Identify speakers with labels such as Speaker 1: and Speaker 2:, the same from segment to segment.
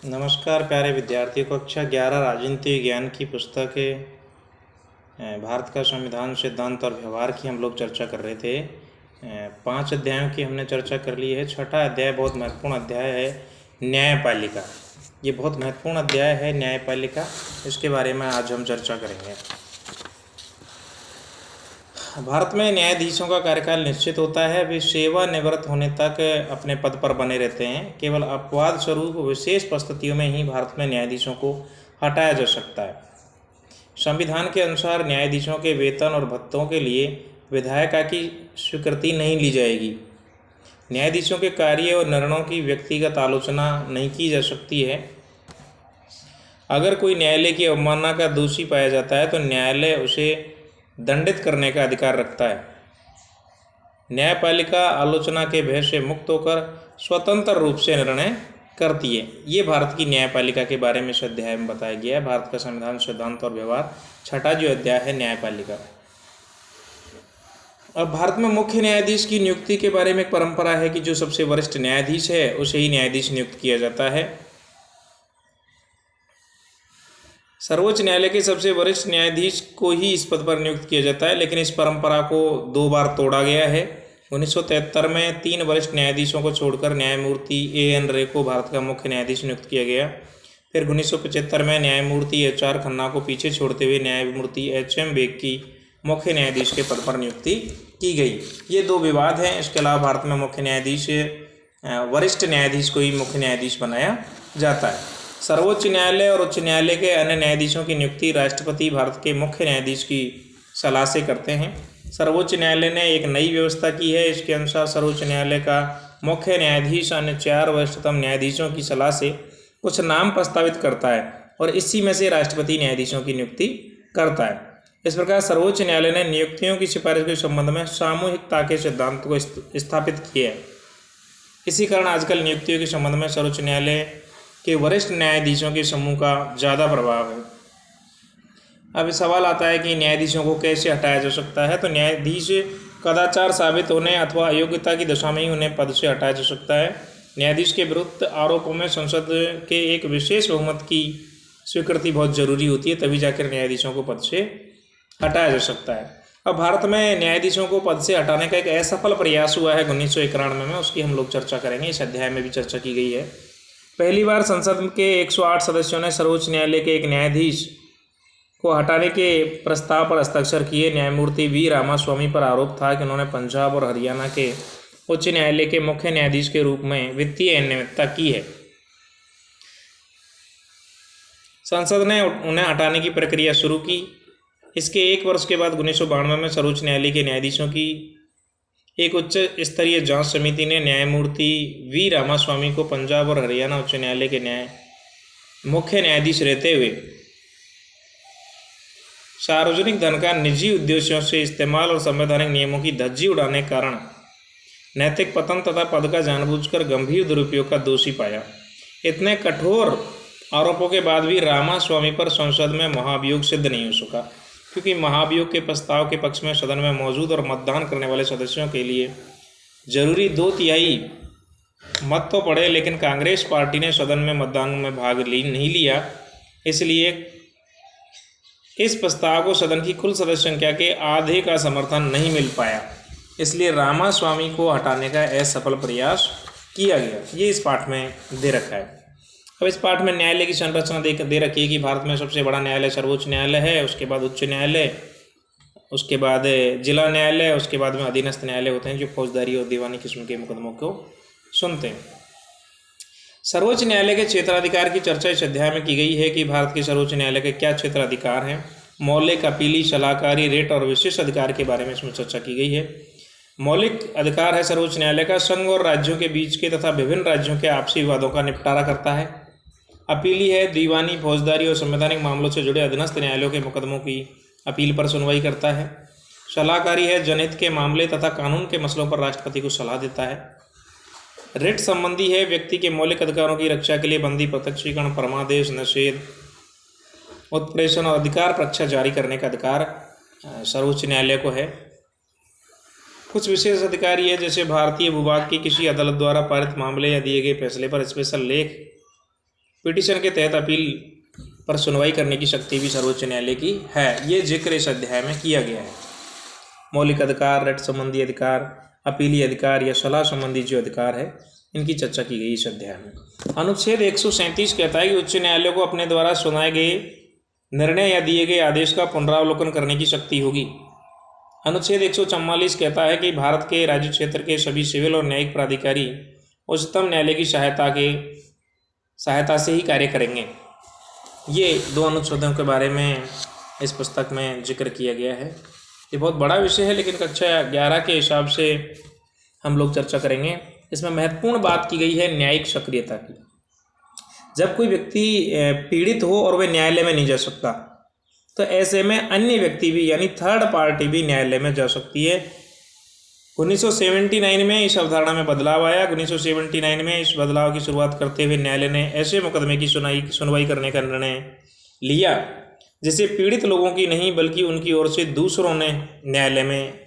Speaker 1: नमस्कार प्यारे विद्यार्थियों। कक्षा 11 राजनीति विज्ञान की पुस्तक भारत का संविधान, सिद्धांत और व्यवहार की हम लोग चर्चा कर रहे थे। 5 अध्यायों की हमने चर्चा कर ली है। छठा अध्याय बहुत महत्वपूर्ण अध्याय है, न्यायपालिका। ये बहुत महत्वपूर्ण अध्याय है न्यायपालिका, इसके बारे में आज हम चर्चा करेंगे। भारत में न्यायाधीशों का कार्यकाल निश्चित होता है। वे सेवानिवृत्त होने तक अपने पद पर बने रहते हैं। केवल अपवाद स्वरूप विशेष परिस्थितियों में ही भारत में न्यायाधीशों को हटाया जा सकता है। संविधान के अनुसार न्यायाधीशों के वेतन और भत्तों के लिए विधायिका की स्वीकृति नहीं ली जाएगी। न्यायाधीशों के कार्य और निर्णयों की व्यक्तिगत आलोचना नहीं की जा सकती है। अगर कोई न्यायालय की अवमानना का दोषी पाया जाता है तो न्यायालय उसे दंडित करने का अधिकार रखता है। न्यायपालिका आलोचना के भय से मुक्त होकर स्वतंत्र रूप से निर्णय करती है। ये भारत की न्यायपालिका के बारे में इस अध्याय में बताया गया है। भारत का संविधान, सिद्धांत और व्यवहार, छठा जो अध्याय है न्यायपालिका। अब भारत में मुख्य न्यायाधीश की नियुक्ति के बारे में एक परंपरा है कि जो सबसे वरिष्ठ न्यायाधीश है उसे ही न्यायाधीश नियुक्त किया जाता है। सर्वोच्च न्यायालय के सबसे वरिष्ठ न्यायाधीश को ही इस पद पर नियुक्त किया जाता है, लेकिन इस परंपरा को 2 बार तोड़ा गया है। 1973 में 3 वरिष्ठ न्यायाधीशों को छोड़कर न्यायमूर्ति A.N. रे को भारत का मुख्य न्यायाधीश नियुक्त किया गया। फिर 1975 में न्यायमूर्ति H.R. खन्ना को पीछे छोड़ते हुए न्यायमूर्ति H.M. बेग की मुख्य न्यायाधीश के पद पर नियुक्ति की गई। ये 2 विवाद हैं। इसके अलावा भारत में मुख्य न्यायाधीश, वरिष्ठ न्यायाधीश को ही मुख्य न्यायाधीश बनाया जाता है। सर्वोच्च न्यायालय और उच्च न्यायालय के अन्य न्यायाधीशों की नियुक्ति राष्ट्रपति भारत के मुख्य न्यायाधीश की सलाह से करते हैं। सर्वोच्च न्यायालय ने एक नई व्यवस्था की है। इसके अनुसार सर्वोच्च न्यायालय का मुख्य न्यायाधीश अन्य 4 वरिष्ठतम न्यायाधीशों की सलाह से कुछ नाम प्रस्तावित करता है और इसी में से राष्ट्रपति न्यायाधीशों की नियुक्ति करता है। इस प्रकार सर्वोच्च न्यायालय ने नियुक्तियों की सिफारिश के संबंध में सामूहिकता के सिद्धांत को स्थापित किया है। इसी कारण आजकल नियुक्तियों के संबंध में सर्वोच्च न्यायालय के वरिष्ठ न्यायाधीशों के समूह का ज़्यादा प्रभाव है। अब सवाल आता है कि न्यायाधीशों को कैसे हटाया जा सकता है। तो न्यायाधीश कदाचार साबित होने अथवा अयोग्यता की दशा में ही उन्हें पद से हटाया जा सकता है। न्यायाधीश के विरुद्ध आरोपों में संसद के एक विशेष बहुमत की स्वीकृति बहुत जरूरी होती है, तभी जाकर न्यायाधीशों को पद से हटाया जा सकता है। अब भारत में न्यायाधीशों को पद से हटाने का एक असफल प्रयास हुआ है 1991 में, उसकी हम लोग चर्चा करेंगे। इस अध्याय में भी चर्चा की गई है। पहली बार संसद के 108 सदस्यों ने सर्वोच्च न्यायालय के एक न्यायाधीश को हटाने के प्रस्ताव पर हस्ताक्षर किए। न्यायमूर्ति वी रामास्वामी पर आरोप था कि उन्होंने पंजाब और हरियाणा के उच्च न्यायालय के मुख्य न्यायाधीश के रूप में वित्तीय अनियमितता की है। संसद ने उन्हें हटाने की प्रक्रिया शुरू की। इसके 1 वर्ष के बाद 1992 में सर्वोच्च न्यायालय के न्यायाधीशों की एक उच्च स्तरीय जांच समिति ने न्यायमूर्ति वी रामास्वामी को पंजाब और हरियाणा उच्च न्यायालय के मुख्य न्यायाधीश रहते हुए सार्वजनिक धन का निजी उद्देश्यों से इस्तेमाल और संवैधानिक नियमों की धज्जी उड़ाने के कारण नैतिक पतन तथा पद का जानबूझकर गंभीर दुरुपयोग का दोषी पाया। इतने कठोर आरोपों के बाद भी रामास्वामी पर संसद में महाभियोग सिद्ध नहीं हो सका, क्योंकि महाभियोग के प्रस्ताव के पक्ष में सदन में मौजूद और मतदान करने वाले सदस्यों के लिए जरूरी 2/3 मत तो पड़े, लेकिन कांग्रेस पार्टी ने सदन में मतदान में भाग नहीं लिया। इसलिए इस प्रस्ताव को सदन की कुल सदस्य संख्या के आधे का समर्थन नहीं मिल पाया। इसलिए रामास्वामी को हटाने का असफल प्रयास किया गया। ये इस पाठ में दे रखा है। अब इस पाठ में न्यायालय की संरचना दे रखी है कि भारत में सबसे बड़ा न्यायालय सर्वोच्च न्यायालय है, उसके बाद उच्च न्यायालय, उसके बाद जिला न्यायालय, उसके बाद में अधीनस्थ न्यायालय होते हैं जो फौजदारी और दीवानी किस्म के मुकदमों को सुनते हैं। सर्वोच्च न्यायालय के क्षेत्राधिकार की चर्चा इस अध्याय में की गई है कि भारत के सर्वोच्च न्यायालय के क्या क्षेत्राधिकार हैं। मौलिक, अपीली, सलाहकारी, रेट और विशेष अधिकार के बारे में इसमें चर्चा की गई है। मौलिक अधिकार है सर्वोच्च न्यायालय का संघ और राज्यों के बीच के तथा विभिन्न राज्यों के आपसी विवादों का निपटारा करता है। अपीली है दीवानी, फौजदारी और संवैधानिक मामलों से जुड़े अधीनस्थ न्यायालयों के मुकदमों की अपील पर सुनवाई करता है। सलाहकारी है जनहित के मामले तथा कानून के मसलों पर राष्ट्रपति को सलाह देता है। रिट संबंधी है व्यक्ति के मौलिक अधिकारों की रक्षा के लिए बंदी, प्रत्यक्षीकरण, परमादेश, निषेध, उत्प्रेषण और अधिकार परीक्षा जारी करने का अधिकार सर्वोच्च न्यायालय को है। कुछ विशेष अधिकारी है जैसे भारतीय भूभाग की किसी अदालत द्वारा पारित मामले या दिए गए फैसले पर स्पेशल लेख पिटीशन के तहत अपील पर सुनवाई करने की शक्ति भी सर्वोच्च न्यायालय की है। ये जिक्र इस अध्याय में किया गया है। मौलिक अधिकार, रट संबंधी अधिकार, अपीली अधिकार या सलाह संबंधी जो अधिकार है, इनकी चर्चा की गई इस अध्याय में। अनुच्छेद 137 कहता है कि उच्च न्यायालय को अपने द्वारा सुनाए गए निर्णय या दिए गए आदेश का पुनरावलोकन करने की शक्ति होगी। अनुच्छेद 144 कहता है कि भारत के राज्य क्षेत्र के सभी सिविल और न्यायिक प्राधिकारी उच्चतम न्यायालय की सहायता से ही कार्य करेंगे। ये 2 अनुच्छेदों के बारे में इस पुस्तक में जिक्र किया गया है। ये बहुत बड़ा विषय है, लेकिन कक्षा 11 के हिसाब से हम लोग चर्चा करेंगे। इसमें महत्वपूर्ण बात की गई है न्यायिक सक्रियता की। जब कोई व्यक्ति पीड़ित हो और वह न्यायालय में नहीं जा सकता, तो ऐसे में अन्य व्यक्ति भी यानी थर्ड पार्टी भी न्यायालय में जा सकती है। 1979 में इस अवधारणा में बदलाव आया। 1979 में इस बदलाव की शुरुआत करते हुए न्यायालय ने ऐसे मुकदमे की सुनवाई करने का निर्णय लिया जिसे पीड़ित लोगों की नहीं बल्कि उनकी ओर से दूसरों ने न्यायालय में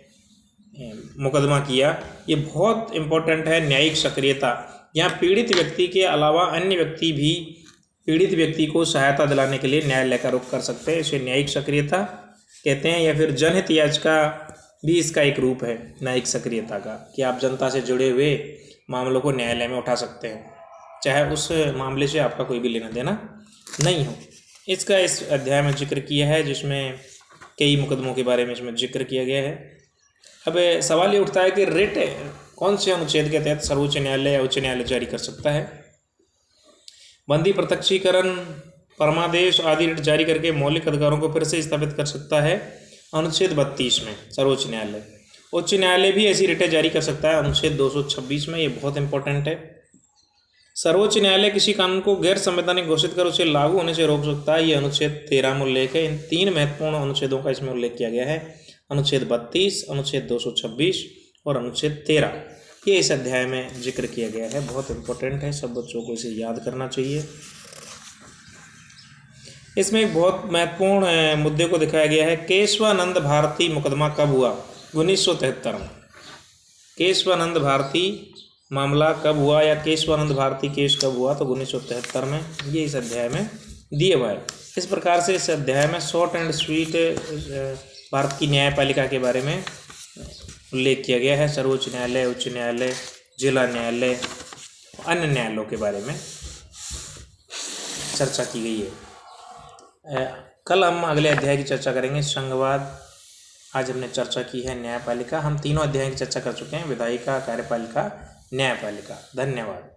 Speaker 1: मुकदमा किया। ये बहुत इम्पोर्टेंट है, न्यायिक सक्रियता। यहाँ पीड़ित व्यक्ति के अलावा अन्य व्यक्ति भी पीड़ित व्यक्ति को सहायता दिलाने के लिए न्यायालय का रुख कर सकते हैं। इसे न्यायिक सक्रियता कहते हैं, या फिर जनहित याचिका भी इसका एक रूप है न्यायिक सक्रियता का, कि आप जनता से जुड़े हुए मामलों को न्यायालय में उठा सकते हैं, चाहे उस मामले से आपका कोई भी लेना देना नहीं हो। इसका इस अध्याय में जिक्र किया है, जिसमें कई मुकदमों के बारे में इसमें जिक्र किया गया है। अब सवाल ये उठता है कि रिट कौन से अनुच्छेद के तहत सर्वोच्च न्यायालय या उच्च न्यायालय जारी कर सकता है। बंदी, प्रत्यक्षीकरण, परमादेश आदि रिट जारी करके मौलिक अधिकारों को फिर से स्थापित कर सकता है अनुच्छेद 32 में सर्वोच्च न्यायालय। उच्च न्यायालय भी ऐसी रिटें जारी कर सकता है अनुच्छेद 226 में। ये बहुत इंपॉर्टेंट है। सर्वोच्च न्यायालय किसी कानून को गैर संवैधानिक घोषित कर उसे लागू होने से रोक सकता है। ये अनुच्छेद 13 में उल्लेख है। इन 3 महत्वपूर्ण अनुच्छेदों का इसमें उल्लेख किया गया है, अनुच्छेद 32, अनुच्छेद 226 और अनुच्छेद 13। ये इस अध्याय में जिक्र किया गया है, बहुत इंपॉर्टेंट है, सब बच्चों को इसे याद करना चाहिए। इसमें एक बहुत महत्वपूर्ण मुद्दे को दिखाया गया है। केशवानंद भारती मुकदमा कब हुआ? 1973 में। केशवानंद भारती मामला कब हुआ या केशवानंद भारती केस कब हुआ? तो 1973 में। ये इस अध्याय में दिया हुआ है। इस प्रकार से इस अध्याय में शॉर्ट एंड स्वीट भारत की न्यायपालिका के बारे में उल्लेख किया गया है। सर्वोच्च न्यायालय, उच्च न्यायालय, जिला न्यायालय, अन्य न्यायालयों के बारे में चर्चा की गई है। कल हम अगले अध्याय की चर्चा करेंगे, संघवाद। आज हमने चर्चा की है न्यायपालिका। हम तीनों अध्याय की चर्चा कर चुके हैं, विधायिका, कार्यपालिका, न्यायपालिका। धन्यवाद।